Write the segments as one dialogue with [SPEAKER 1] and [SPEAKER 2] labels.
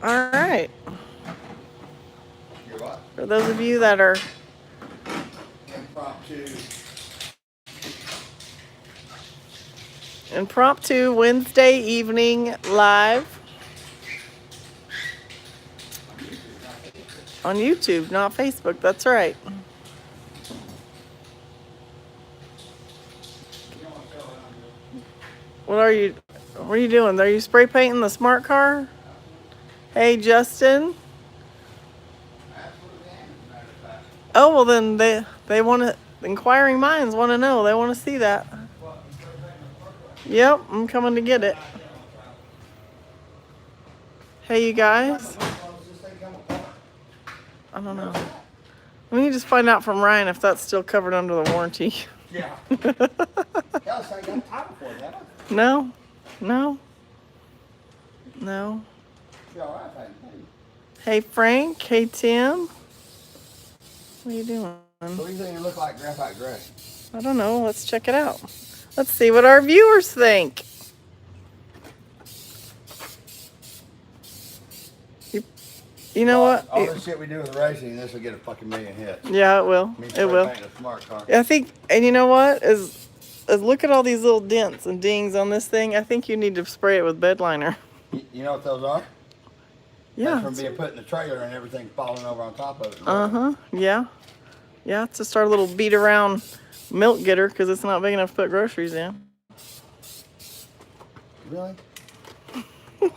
[SPEAKER 1] All right.
[SPEAKER 2] You're what?
[SPEAKER 1] For those of you that are
[SPEAKER 2] Impromptu.
[SPEAKER 1] impromptu Wednesday evening live on YouTube, not Facebook. That's right.
[SPEAKER 2] You don't want to tell what I'm doing.
[SPEAKER 1] What are you? What are you doing? Are you spray painting the smart car?
[SPEAKER 2] Absolutely.
[SPEAKER 1] Hey, Justin.
[SPEAKER 2] Absolutely am, as a matter of fact.
[SPEAKER 1] Oh well, then they want to. Inquiring minds want to know. They want to see that.
[SPEAKER 2] What? You start taking the spark plug?
[SPEAKER 1] Yep, I'm coming to get
[SPEAKER 2] Good
[SPEAKER 1] it.
[SPEAKER 2] idea, I'm gonna try.
[SPEAKER 1] Hey, you
[SPEAKER 2] How many times
[SPEAKER 1] guys.
[SPEAKER 2] does this thing come apart?
[SPEAKER 1] I don't
[SPEAKER 2] You
[SPEAKER 1] know.
[SPEAKER 2] notice that?
[SPEAKER 1] We need to find out from Ryan if that's still covered under the warranty.
[SPEAKER 2] Yeah. Hell, I got time for that.
[SPEAKER 1] No, no, no.
[SPEAKER 2] Be all right, I think.
[SPEAKER 1] Hey, Frank. Hey, Tim. What are you doing?
[SPEAKER 2] What do you think it look like graphite gray?
[SPEAKER 1] I don't know. Let's check it out. Let's see what our viewers think. You know what?
[SPEAKER 2] All this shit we do with racing, this will get a fucking million hits.
[SPEAKER 1] Yeah, it will.
[SPEAKER 2] Me
[SPEAKER 1] It will.
[SPEAKER 2] painting a smart car.
[SPEAKER 1] I think, and you know what? Is look at all these little dents and dings on this thing. I think you need to spray it with bed liner.
[SPEAKER 2] You know what those are?
[SPEAKER 1] Yeah.
[SPEAKER 2] That's from being put in the trailer and everything falling over on top of it.
[SPEAKER 1] Uh-huh. Yeah. Yeah, it's just our little beat around milk getter because it's not big enough to put groceries in.
[SPEAKER 2] Really? Got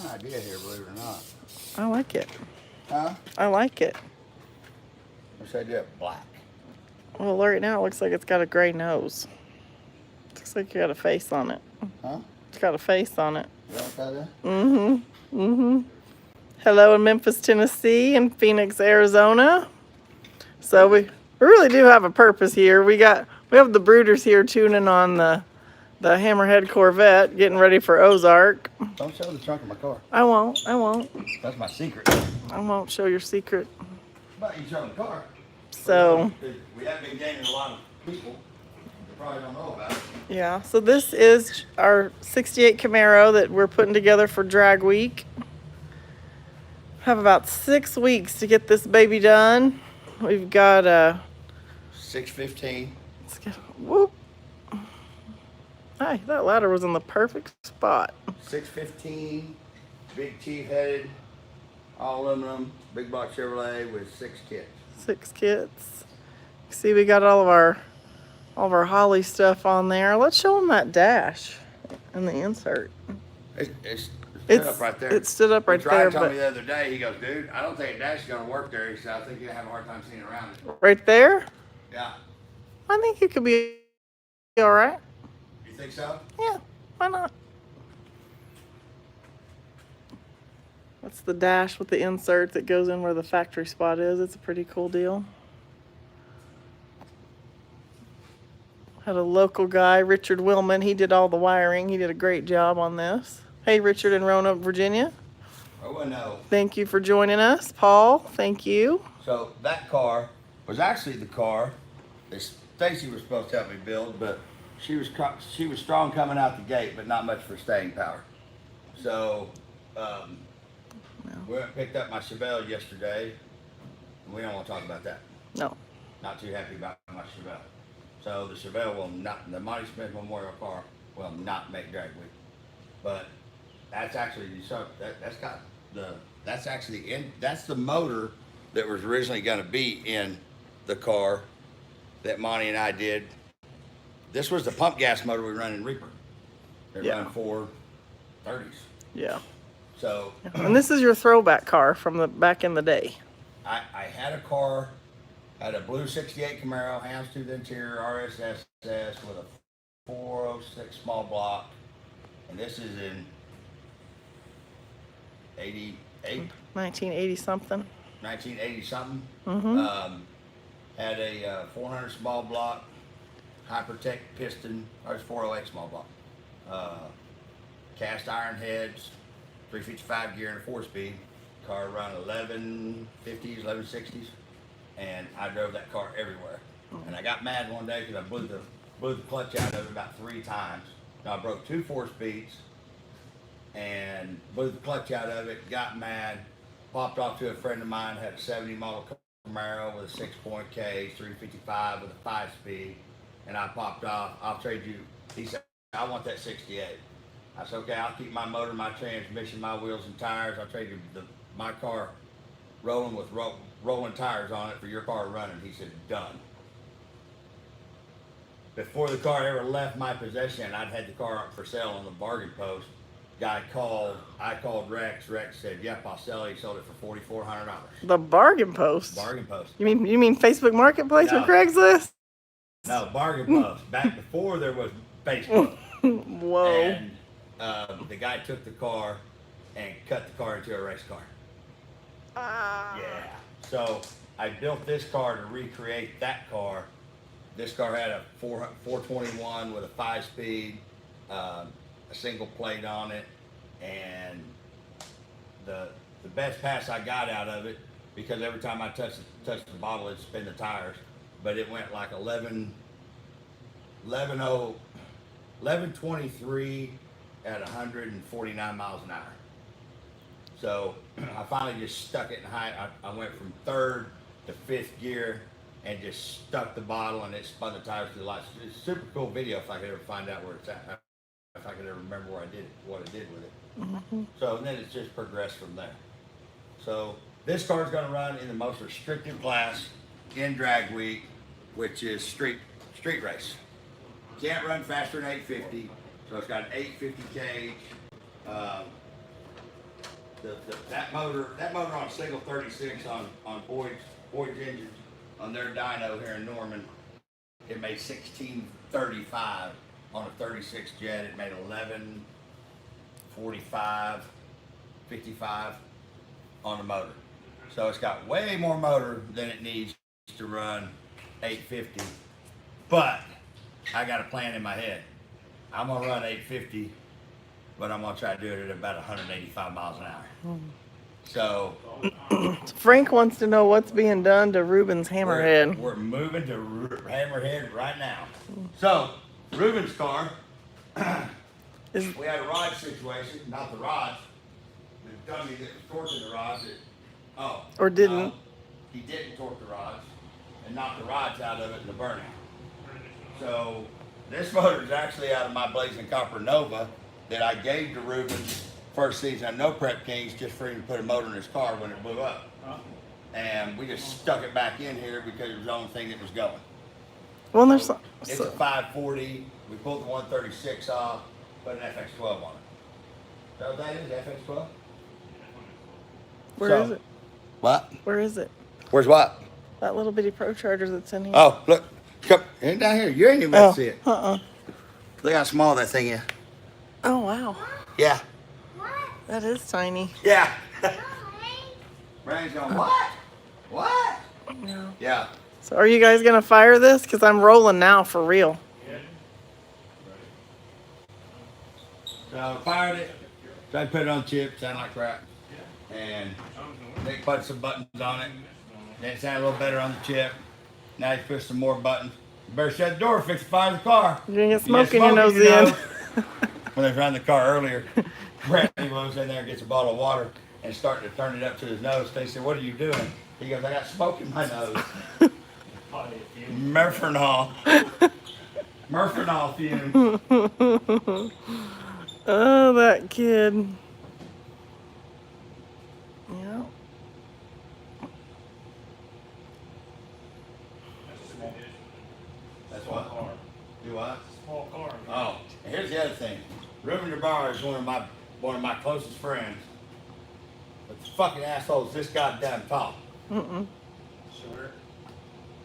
[SPEAKER 2] an idea here, believe it or not.
[SPEAKER 1] I like it.
[SPEAKER 2] Huh?
[SPEAKER 1] I like it.
[SPEAKER 2] I said do it black.
[SPEAKER 1] Well, right now it looks like it's got a gray nose. Looks like you got a face on it.
[SPEAKER 2] Huh?
[SPEAKER 1] It's got a face on it.
[SPEAKER 2] You know what that is?
[SPEAKER 1] Mm-hmm. Mm-hmm. Hello in Memphis, Tennessee and Phoenix, Arizona. So we really do have a purpose here. We have the Brooders here tuning on the Hammerhead Corvette, getting ready for Ozark.
[SPEAKER 2] Don't show the trunk of my car.
[SPEAKER 1] I won't. I won't.
[SPEAKER 2] That's my secret.
[SPEAKER 1] I won't show your secret.
[SPEAKER 2] But you show the car.
[SPEAKER 1] So
[SPEAKER 2] We haven't been gaining a lot of people. They probably don't know about it.
[SPEAKER 1] yeah. So this is our '68 Camaro that we're putting together for Drag Week. Have about 6 weeks to get this baby done. We've got
[SPEAKER 2] 615.
[SPEAKER 1] whoop. Hey, that ladder was in the perfect spot.
[SPEAKER 2] 615. Big Chief headed. All aluminum. Big block Chevrolet with 6 kits.
[SPEAKER 1] 6 kits. See, we got all of our Holly stuff on there. Let's show them that dash and the insert.
[SPEAKER 2] It's up right there.
[SPEAKER 1] It stood up right there.
[SPEAKER 2] Ryan told
[SPEAKER 1] But
[SPEAKER 2] me the other day, he goes, dude, I don't think a dash is going to work there. He said, I think you're going to have a hard time seeing around it.
[SPEAKER 1] right there,
[SPEAKER 2] Yeah.
[SPEAKER 1] I think it could be all right.
[SPEAKER 2] You think so?
[SPEAKER 1] Yeah, why not? That's the dash with the insert that goes in where the factory spot is. It's a pretty cool deal. Had a local guy, Richard Willman. He did all the wiring. He did a great job on this. Hey, Richard in Roanoke, Virginia.
[SPEAKER 2] Oh, no.
[SPEAKER 1] Thank you for joining us. Paul, thank you.
[SPEAKER 2] So that car was actually the car that Stacy was supposed to help me build, but she was strong coming out the gate, but not much for staying power. So we went and picked up my Chevelle yesterday. And we don't want to talk about that.
[SPEAKER 1] No.
[SPEAKER 2] Not too happy about my Chevelle. So the Chevelle will not, the Monty Smith Memorial car will not make drag week. But that's actually that's the motor that was originally going to be in the car that Monty and I did. This was the pump gas motor we run in Reaper. They run 430s.
[SPEAKER 1] Yeah.
[SPEAKER 2] So
[SPEAKER 1] And this is your throwback car from the back in the day.
[SPEAKER 2] I had a car, had a blue '68 Camaro, houndstooth interior, RSSS with a 406 small block, and this is in 88,
[SPEAKER 1] 1980 something.
[SPEAKER 2] 1980 something.
[SPEAKER 1] Mm-hmm.
[SPEAKER 2] Had a 400 small block, Hypertech piston, or it's 408 small block. Cast iron heads, 355 gear and a 4-speed. Car run 1150s, 1160s, and I drove that car everywhere. And I got mad one day because I blew the clutch out of it about 3 times. Now I broke 2 4-speeds, and blew the clutch out of it, got mad, popped off to a friend of mine, had a 70 model Camaro with a 6-point cage, 355 with a 5-speed, and I popped off. I'll trade you. He said, I want that 68. I said, okay, I'll keep my motor, my transmission, my wheels and tires. I'll trade you my car rolling with rolling tires on it for your car running. He said, done. Before the car ever left my possession, I'd had the car up for sale on the bargain post. I called Rex. Rex said, yep, I'll sell it. He sold it for $4,400.
[SPEAKER 1] The bargain post.
[SPEAKER 2] Bargain post.
[SPEAKER 1] You mean Facebook Marketplace or Craigslist?
[SPEAKER 2] No, bargain post. Back before there was Facebook.
[SPEAKER 1] Whoa.
[SPEAKER 2] And the guy took the car and cut the car into a race car. Yeah. So I built this car to recreate that car. This car had a 421 with a 5-speed, a single plate on it, and the best pass I got out of it, because every time I touched the bottle, it'd spin the tires, but it went like 1123 at 149 miles an hour. So I finally just stuck it in high. I went from 3rd to 5th gear and just stuck the bottle, and it spun the tires to the lights. It's a super cool video if I could ever find out where it's at. If I could ever remember where I did what I did with it.
[SPEAKER 1] Mm-hmm.
[SPEAKER 2] So then it's just progressed from there. So this car is going to run in the most restrictive class in drag week, which is street race. Can't run faster than 850, so it's got an 850 cage. That motor on single 36 on Boyd's engine on their dyno here in Norman, it made 1635 on a 36 jet. It made 1145, 55 on the motor. So it's got way more motor than it needs to run 850. But I got a plan in my head. I'm gonna run 850, but I'm gonna try to do it at about 185 miles an hour. So
[SPEAKER 1] Frank wants to know what's being done to Ruben's Hammerhead.
[SPEAKER 2] We're moving to Hammerhead right now. So Ruben's car, we had a rod situation, not the rods. The dummy that was torquing the rods.
[SPEAKER 1] Or didn't.
[SPEAKER 2] He didn't torque the rods and knocked the rods out of it in the burnout. So this motor is actually out of my Blazing Copper Nova that I gave to Ruben first season at No Prep Kings just for him to put a motor in his car when it blew up. And we just stuck it back in here because it was the only thing that was going.
[SPEAKER 1] Well, there's
[SPEAKER 2] It's a 540. We pulled the 136 off, put an FX12 on it. So what that is, FX12?
[SPEAKER 1] Where is it?
[SPEAKER 2] What?
[SPEAKER 1] Where is it?
[SPEAKER 2] Where's what?
[SPEAKER 1] That little bitty Pro Charger that's in here.
[SPEAKER 2] Oh, look. Come in down here. You ain't even able to see it. Look how small that thing is.
[SPEAKER 1] Oh, wow.
[SPEAKER 2] Yeah.
[SPEAKER 1] That is tiny.
[SPEAKER 2] Yeah. Brian's going, what? What?
[SPEAKER 1] Yeah.
[SPEAKER 2] Yeah.
[SPEAKER 1] So are you guys going to fire this? Because I'm rolling now for real.
[SPEAKER 2] So fired it. Tried to put it on chip. Sounded like crap. And they put some buttons on it. Then it sounded a little better on the chip. Now you push some more buttons. You better shut the door, fix the fire in the car.
[SPEAKER 1] You're going to get smoke in your nose in.
[SPEAKER 2] When they ran the car earlier, Brandy was in there and gets a bottle of water and starting to turn it up to his nose. They said, what are you doing? He goes, I got smoke in my nose. Murphenol. Murphenol fume.
[SPEAKER 1] Oh, that kid. Yeah.
[SPEAKER 2] That's what? Do what?
[SPEAKER 3] Small car.
[SPEAKER 2] Oh, and here's the other thing. Ruben DeBar is one of my closest friends. But the fucking asshole's this goddamn tall.
[SPEAKER 1] Mm-mm.
[SPEAKER 3] Sure.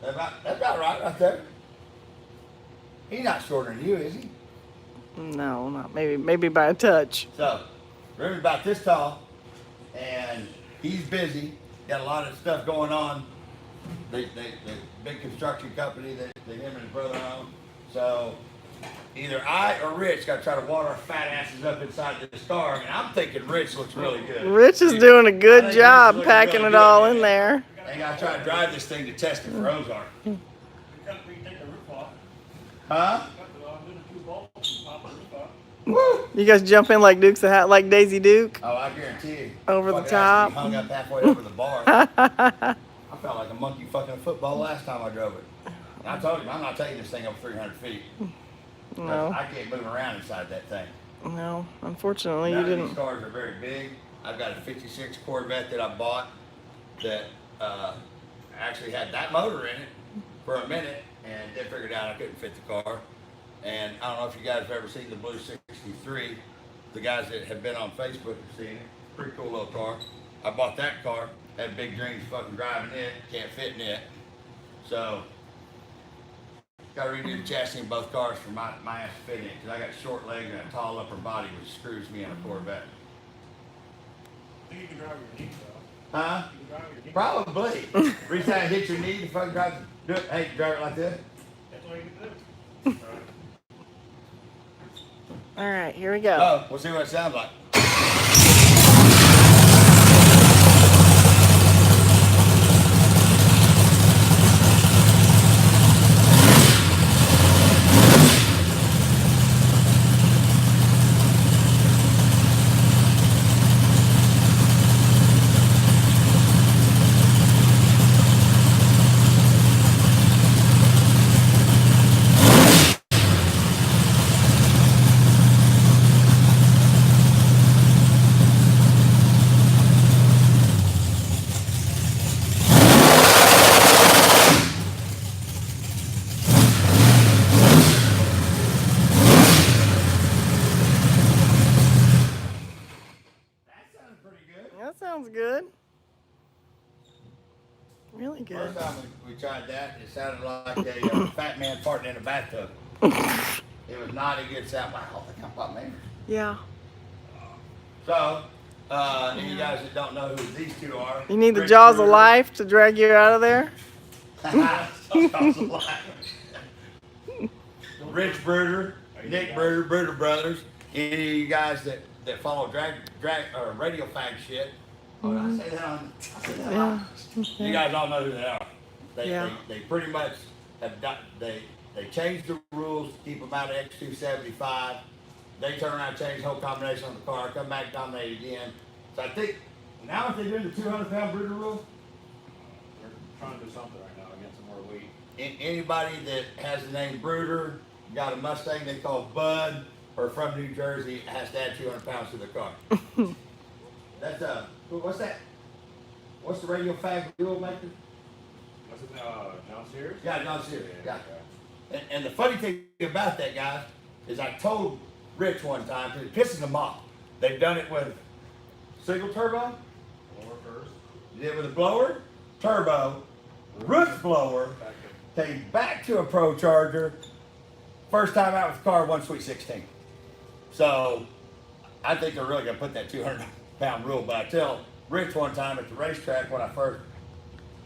[SPEAKER 2] That's about right there. He's not shorter than you, is he?
[SPEAKER 1] No, not maybe by a touch.
[SPEAKER 2] So, Ruben's about this tall, and he's busy. Got a lot of stuff going on. The big construction company that him and his brother own. So, either I or Rich got to try to water our fat asses up inside this car. And I'm thinking Rich looks really good.
[SPEAKER 1] Rich is doing a
[SPEAKER 2] I
[SPEAKER 1] good
[SPEAKER 2] think
[SPEAKER 1] job
[SPEAKER 2] Rich looks
[SPEAKER 1] packing
[SPEAKER 2] really
[SPEAKER 1] it all
[SPEAKER 2] good.
[SPEAKER 1] in there.
[SPEAKER 2] They got to try to drive this thing to test it for Ozark.
[SPEAKER 3] We can take the roof off.
[SPEAKER 2] Huh?
[SPEAKER 3] Got the two bolts and pop the roof off.
[SPEAKER 2] Woo!
[SPEAKER 1] You guys jump in like Duke's a hat, like Daisy Duke.
[SPEAKER 2] Oh, I guarantee you.
[SPEAKER 1] Over the
[SPEAKER 2] Fucking
[SPEAKER 1] top.
[SPEAKER 2] ass me hung up halfway over the bar. I felt like a monkey fucking a football last time I drove it. And I told you, I'm not taking this thing over 300 feet.
[SPEAKER 1] No.
[SPEAKER 2] I can't move around inside that thing.
[SPEAKER 1] No, unfortunately
[SPEAKER 2] None
[SPEAKER 1] you
[SPEAKER 2] of these
[SPEAKER 1] didn't.
[SPEAKER 2] cars are very big. I've got a 56 Corvette that I bought that actually had that motor in it for a minute and then figured out I couldn't fit the car. And I don't know if you guys have ever seen the Blue 63. The guys that have been on Facebook have seen it. Pretty cool little car. I bought that car, had big dreams fucking driving it, can't fit in it. So, got to redo the chassis in both cars for my ass to fit in because I got short legs and a tall upper body, which screws me in a Corvette.
[SPEAKER 3] I think you can drive your knee, though.
[SPEAKER 2] Huh?
[SPEAKER 3] You can drive your knee.
[SPEAKER 2] Probably. Reach out and hit your knee to fucking drive. Do it. Hey, drive it like this.
[SPEAKER 3] That's all you can do. All right.
[SPEAKER 1] All right, here we go.
[SPEAKER 2] Oh, we'll see what it sounds like.
[SPEAKER 1] That sounds good. Really good.
[SPEAKER 2] First time we tried that, it sounded like a fat man farting in a bathtub. It was not a good sound. Wow, I can't pop man.
[SPEAKER 1] Yeah.
[SPEAKER 2] So, any guys that don't know who these two are,
[SPEAKER 1] You need the
[SPEAKER 2] Rich
[SPEAKER 1] jaws of
[SPEAKER 2] Bruder-
[SPEAKER 1] life to drag you out of there?
[SPEAKER 2] Jaws of life. Rich Bruder, Nick Bruder, Bruder Brothers. Any of you guys that follow radio fag shit. Oh, did I say that on? I said that
[SPEAKER 1] Yeah.
[SPEAKER 2] You guys all know who they are.
[SPEAKER 1] Yeah.
[SPEAKER 2] They pretty much have done, they changed the rules to keep them out of X275. They turn around and change the whole combination on the car, come back, dominate again. So I think now if they're doing the 200-pound Bruder rule,
[SPEAKER 3] We're trying to do something right now, get some more weight.
[SPEAKER 2] anybody that has the name Bruder, got a Mustang they call Bud, or from New Jersey, has to add 200 pounds to the car. That's what's that? What's the radio fag rule maker?
[SPEAKER 3] What's it, John Sears?
[SPEAKER 2] Yeah, John Sears. Yeah.
[SPEAKER 3] Okay.
[SPEAKER 2] And the funny thing about that, guys, is I told Rich one time, because it pisses them off. They've done it with single turbo,
[SPEAKER 3] Lower first.
[SPEAKER 2] did it with a blower, turbo, roof blower,
[SPEAKER 3] Back to
[SPEAKER 2] came back to a Pro Charger, first time out with the car, one Sweet 16. So I think they're really going to put that 200-pound rule. But I tell Rich one time at the racetrack when that was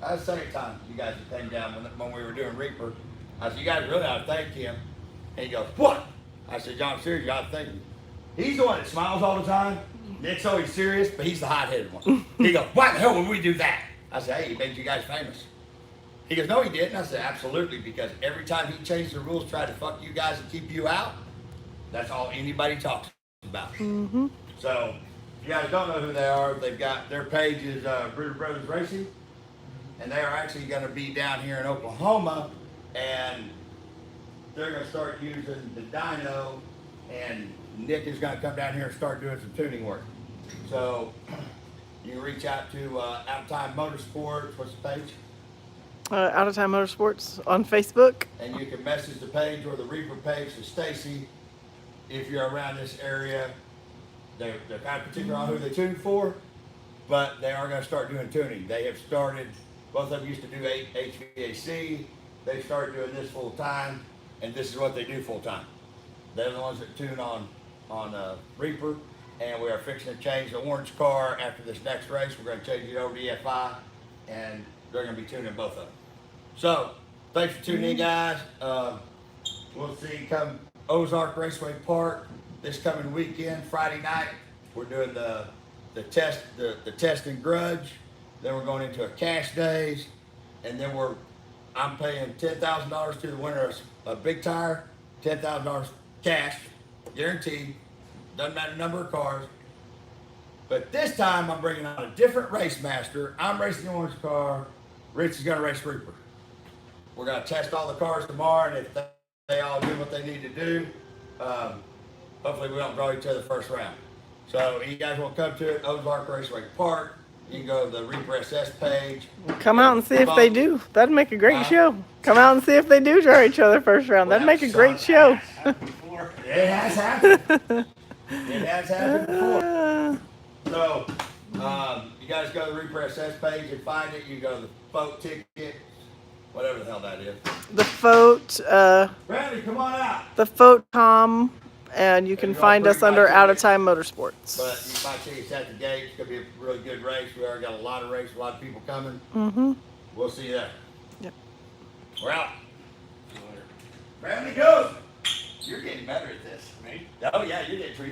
[SPEAKER 2] the second time you guys came down when we were doing Reaper. I said, you guys really ought to thank him. And he goes, what? I said, John, seriously, you ought to thank him. He's the one that smiles all the time. Nick's always serious, but he's the hot-headed one. He goes, why the hell would we do that? I said, hey, he made you guys famous. He goes, no, he didn't. I said, absolutely, because every time he changed the rules, tried to fuck you guys and keep you out, that's all anybody talks about.
[SPEAKER 1] Mm-hmm.
[SPEAKER 2] So, if you guys don't know who they are, they've got, their page is Bruder Brothers Racing, and they are actually going to be down here in Oklahoma, and they're going to start using the dyno, and Nick is going to come down here and start doing some tuning work. So, you can reach out to Out of Time Motorsports, what's the page?
[SPEAKER 1] Out of Time Motorsports on Facebook.
[SPEAKER 2] And you can message the page or the Reaper page to Stacy if you're around this area. They're kind of particular on who they tune for, but they are going to start doing tuning. They have started, both of them used to do HVAC. They started doing this full time, and this is what they do full time. They're the ones that tune on Reaper, and we are fixing to change the orange car after this next race. We're going to change it over to EFI, and they're going to be tuning both of them. So, thanks for tuning in, guys. We'll see you come Ozark Raceway Park this coming weekend, Friday night. We're doing the test and grudge. Then we're going into a cash days, and then I'm paying $10,000 to the winner of a big tire, $10,000 cash, guaranteed. doesn't matter the number of cars. But this time I'm bringing on a different race master. I'm racing the orange car. Rich is gonna race Reaper. We're gonna test all the cars tomorrow, and if they all do what they need to do, hopefully we don't draw each other first round. So you guys want to come to it, Ozark Raceway Park. You can go to the Reaper SS page.
[SPEAKER 1] Come out and see if they do. That'd make a great show. Come out and see if they do draw each other first round. That'd make a great show.
[SPEAKER 3] Before.
[SPEAKER 2] It has happened. It has happened before. So, you guys go to the Reaper SS page and find it. You go to the boat ticket, whatever the hell that is.
[SPEAKER 1] The Foat,
[SPEAKER 2] Brandy, come on out.
[SPEAKER 1] the Foat.com, and you can find us under Out of Time Motorsports.
[SPEAKER 2] But you might see us at the gate. It's going to be a really good race. We already got a lot of races, a lot of people coming.
[SPEAKER 1] Mm-hmm.
[SPEAKER 2] We'll see you there.
[SPEAKER 1] Yep.
[SPEAKER 2] We're out. Brandy, go. You're getting better at this.
[SPEAKER 3] Me?
[SPEAKER 2] Oh, yeah, you're getting treated